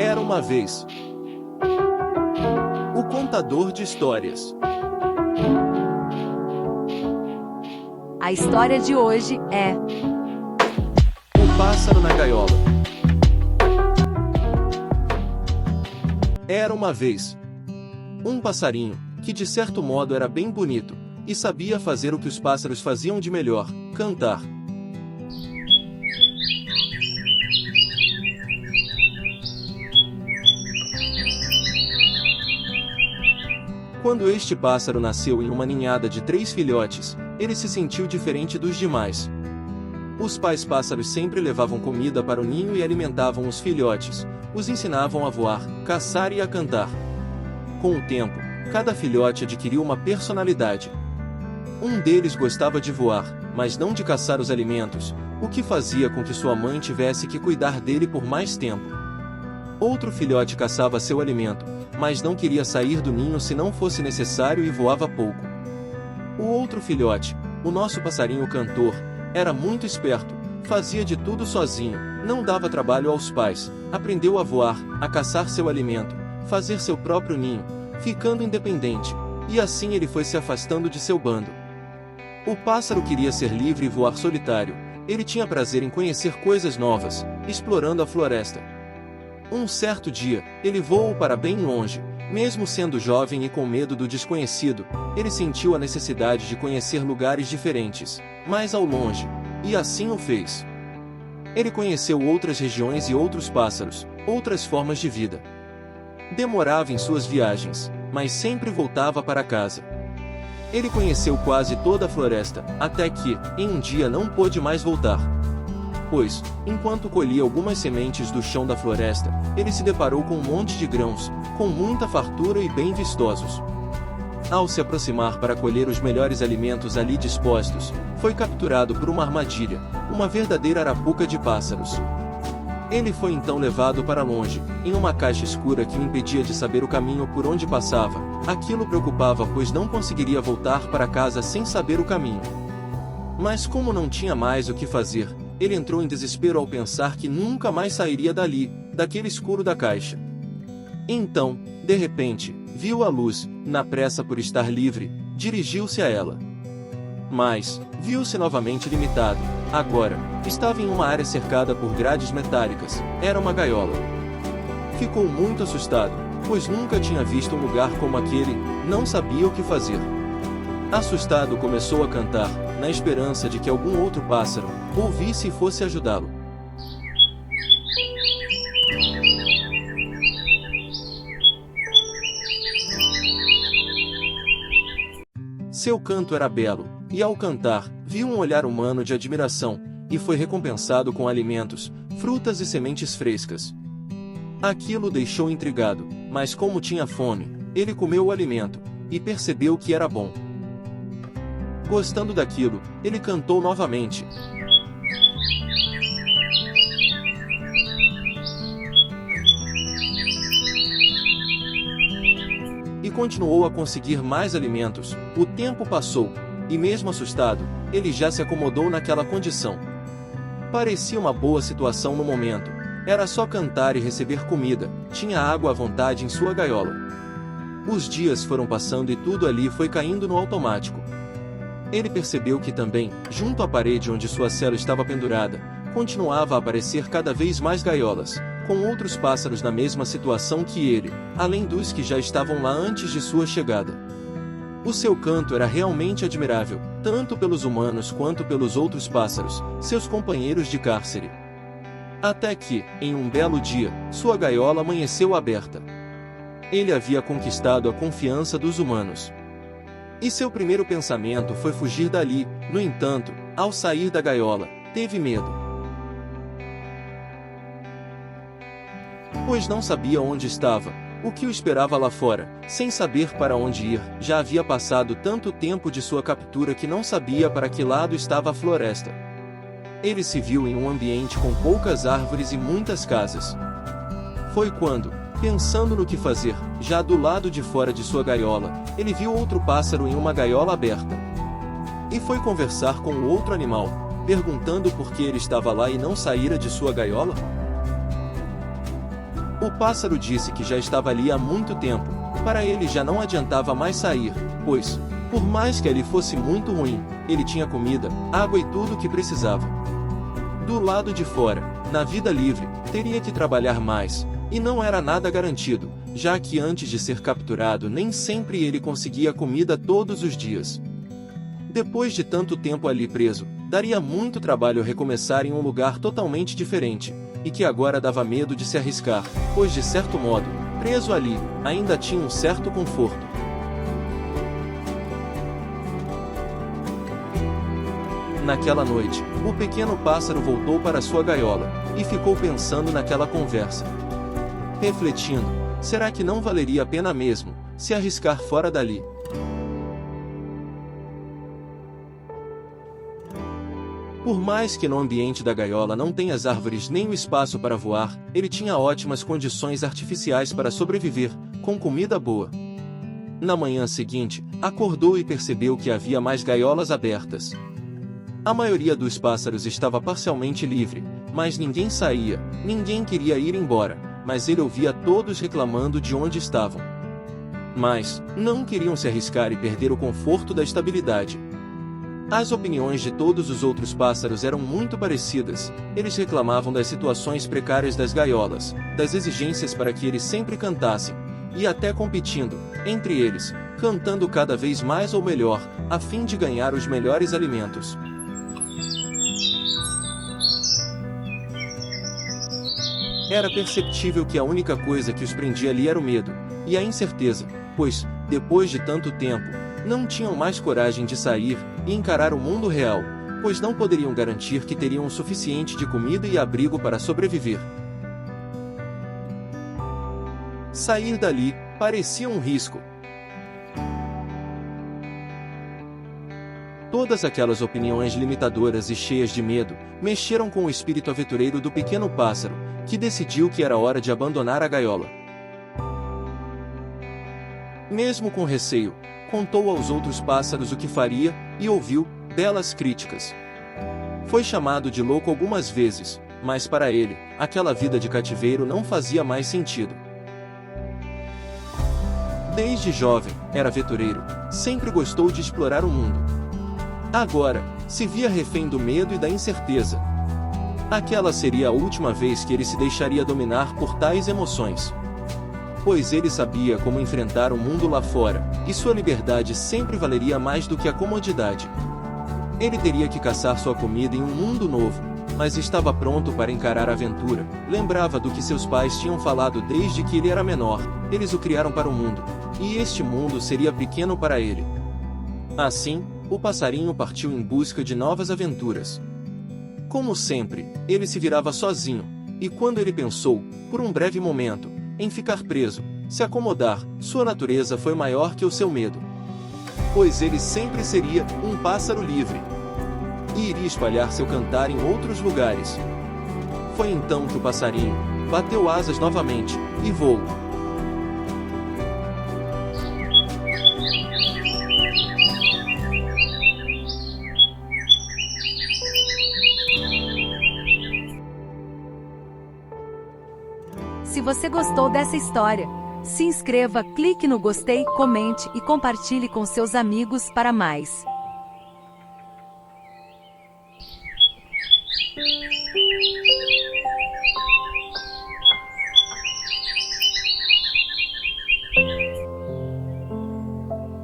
Era uma vez. O contador de histórias. A história de hoje é O pássaro na gaiola. Era uma vez um passarinho, que de certo modo era bem bonito, e sabia fazer o que os pássaros faziam de melhor, cantar. Quando este pássaro nasceu em uma ninhada de 3 filhotes, ele se sentiu diferente dos demais. Os pais pássaros sempre levavam comida para o ninho e alimentavam os filhotes, os ensinavam a voar, caçar e a cantar. Com o tempo, cada filhote adquiriu uma personalidade. Um deles gostava de voar, mas não de caçar os alimentos, o que fazia com que sua mãe tivesse que cuidar dele por mais tempo. Outro filhote caçava seu alimento, mas não queria sair do ninho se não fosse necessário e voava pouco. O outro filhote, o nosso passarinho cantor, era muito esperto, fazia de tudo sozinho, não dava trabalho aos pais, aprendeu a voar, a caçar seu alimento, fazer seu próprio ninho, ficando independente, e assim ele foi se afastando de seu bando. O pássaro queria ser livre e voar solitário, ele tinha prazer em conhecer coisas novas, explorando a floresta. Um certo dia, ele voou para bem longe. Mesmo sendo jovem e com medo do desconhecido, ele sentiu a necessidade de conhecer lugares diferentes, mais ao longe, e assim o fez. Ele conheceu outras regiões e outros pássaros, outras formas de vida. Demorava em suas viagens, mas sempre voltava para casa. Ele conheceu quase toda a floresta, até que, em um dia não pôde mais voltar. Pois, enquanto colhia algumas sementes do chão da floresta, ele se deparou com um monte de grãos, com muita fartura e bem vistosos. Ao se aproximar para colher os melhores alimentos ali dispostos, foi capturado por uma armadilha, uma verdadeira arapuca de pássaros. Ele foi então levado para longe, em uma caixa escura que o impedia de saber o caminho por onde passava. Aquilo preocupava, pois não conseguiria voltar para casa sem saber o caminho. Mas como não tinha mais o que fazer, ele entrou em desespero ao pensar que nunca mais sairia dali, daquele escuro da caixa. Então, de repente, viu a luz, na pressa por estar livre, dirigiu-se a ela. Mas, viu-se novamente limitado. Agora, estava em uma área cercada por grades metálicas, era uma gaiola. Ficou muito assustado, pois nunca tinha visto um lugar como aquele, não sabia o que fazer. Assustado começou a cantar, na esperança de que algum outro pássaro ouvisse e fosse ajudá-lo. Seu canto era belo, e ao cantar, viu um olhar humano de admiração, e foi recompensado com alimentos, frutas e sementes frescas. Aquilo o deixou intrigado, mas como tinha fome, ele comeu o alimento, e percebeu que era bom. Gostando daquilo, ele cantou novamente. E continuou a conseguir mais alimentos. O tempo passou, e mesmo assustado, ele já se acomodou naquela condição. Parecia uma boa situação no momento. Era só cantar e receber comida, tinha água à vontade em sua gaiola. Os dias foram passando e tudo ali foi caindo no automático. Ele percebeu que também, junto à parede onde sua cela estava pendurada, continuava a aparecer cada vez mais gaiolas, com outros pássaros na mesma situação que ele, além dos que já estavam lá antes de sua chegada. O seu canto era realmente admirável, tanto pelos humanos quanto pelos outros pássaros, seus companheiros de cárcere. Até que, em um belo dia, sua gaiola amanheceu aberta. Ele havia conquistado a confiança dos humanos. E seu primeiro pensamento foi fugir dali. No entanto, ao sair da gaiola, teve medo. Pois não sabia onde estava, o que o esperava lá fora, sem saber para onde ir. Já havia passado tanto tempo de sua captura que não sabia para que lado estava a floresta. Ele se viu em um ambiente com poucas árvores e muitas casas. Foi quando, pensando no que fazer, já do lado de fora de sua gaiola, ele viu outro pássaro em uma gaiola aberta. E foi conversar com o outro animal, perguntando por que ele estava lá e não saíra de sua gaiola. O pássaro disse que já estava ali há muito tempo. Para ele já não adiantava mais sair, pois, por mais que ali fosse muito ruim, ele tinha comida, água e tudo o que precisava. Do lado de fora, na vida livre, teria que trabalhar mais, e não era nada garantido, já que antes de ser capturado nem sempre ele conseguia comida todos os dias. Depois de tanto tempo ali preso, daria muito trabalho recomeçar em um lugar totalmente diferente, e que agora dava medo de se arriscar, pois de certo modo, preso ali, ainda tinha um certo conforto. Naquela noite, o pequeno pássaro voltou para sua gaiola, e ficou pensando naquela conversa. Refletindo, será que não valeria a pena mesmo, se arriscar fora dali? Por mais que no ambiente da gaiola não tenha as árvores nem o espaço para voar, ele tinha ótimas condições artificiais para sobreviver, com comida boa. Na manhã seguinte, acordou e percebeu que havia mais gaiolas abertas. A maioria dos pássaros estava parcialmente livre, mas ninguém saía, ninguém queria ir embora, mas ele ouvia todos reclamando de onde estavam. Mas, não queriam se arriscar e perder o conforto da estabilidade. As opiniões de todos os outros pássaros eram muito parecidas, eles reclamavam das situações precárias das gaiolas, das exigências para que eles sempre cantassem, e até competindo, entre eles, cantando cada vez mais ou melhor, a fim de ganhar os melhores alimentos. Era perceptível que a única coisa que os prendia ali era o medo, e a incerteza, pois, depois de tanto tempo, não tinham mais coragem de sair e encarar o mundo real, pois não poderiam garantir que teriam o suficiente de comida e abrigo para sobreviver. Sair dali parecia um risco. Todas aquelas opiniões limitadoras e cheias de medo mexeram com o espírito aventureiro do pequeno pássaro, que decidiu que era hora de abandonar a gaiola. Mesmo com receio, contou aos outros pássaros o que faria, e ouviu belas críticas. Foi chamado de louco algumas vezes, mas para ele, aquela vida de cativeiro não fazia mais sentido. Desde jovem, era aventureiro, sempre gostou de explorar o mundo. Agora, se via refém do medo e da incerteza. Aquela seria a última vez que ele se deixaria dominar por tais emoções. Pois ele sabia como enfrentar o mundo lá fora, e sua liberdade sempre valeria mais do que a comodidade. Ele teria que caçar sua comida em um mundo novo, mas estava pronto para encarar a aventura. Lembrava do que seus pais tinham falado desde que ele era menor, eles o criaram para o mundo, e este mundo seria pequeno para ele. Assim, o passarinho partiu em busca de novas aventuras. Como sempre, ele se virava sozinho, e quando ele pensou, por um breve momento, em ficar preso, se acomodar, sua natureza foi maior que o seu medo. Pois ele sempre seria um pássaro livre. E iria espalhar seu cantar em outros lugares. Foi então que o passarinho bateu asas novamente, e voou. Se você gostou dessa história, se inscreva, clique no gostei, comente e compartilhe com seus amigos para mais.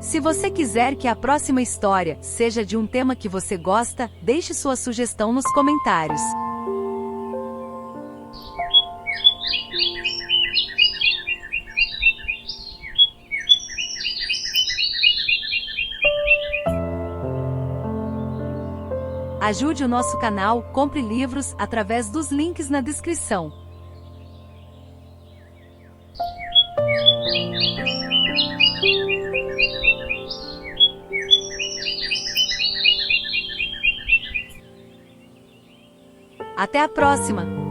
Se você quiser que a próxima história seja de um tema que você gosta, deixe sua sugestão nos comentários. Ajude o nosso canal, compre livros através dos links na descrição. Até a próxima!